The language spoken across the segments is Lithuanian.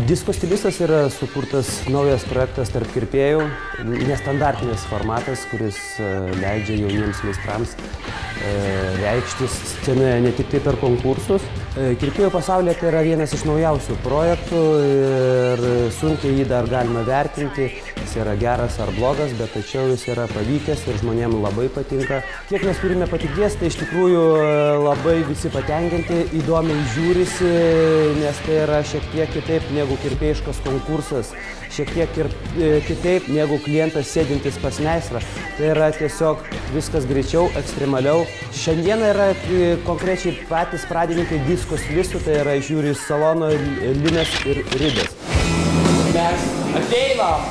Disko stilistas yra sukurtas naujas projektas tarp kirpėjų, nestandartinis formatas, kuris leidžia jauniems meistrams reikštis scenoje ne tik tai per konkursus. Kirpėjų pasaulyje tai yra vienas iš naujausių projektų ir sunkiai jį dar galima vertinti, jis yra geras ar blogas, bet tačiau jis yra pavykęs ir žmonėms labai patinka. Kiek mes turime patirties, tai iš tikrųjų labai visi patenkinti, įdomiai žiūrisi, nes tai yra šiek tiek kitaip negu kirpėjiškas konkursas, šiek tiek ir kitaip negu klientas sėdintis pas meistrą. Tai yra tiesiog viskas greičiau, ekstremaliau. Šiandieną yra konkrečiai patys pradininkai disko stilistų, tai yra iš Jurijus Salono, Linas ir Ridas. Mes ateinam!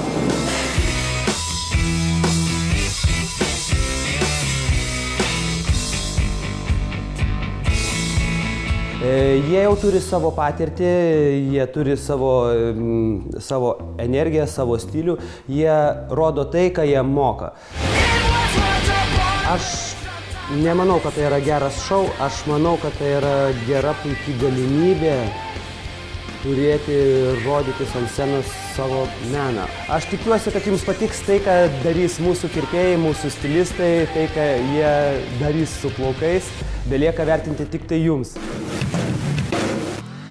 Jie jau turi savo patirtį, jie turi savo energiją, savo stilių, jie rodo tai, ką jie moka. Aš nemanau, kad tai yra geras šou, aš manau, kad tai yra gera puikiai galimybė turėti ir rodytis ant scenos savo meną. Aš tikiuosi, kad jums patiks tai, ką darys mūsų kirpėjai, mūsų stilistai, tai, ką jie darys su plaukais, belieka vertinti tik tai jums.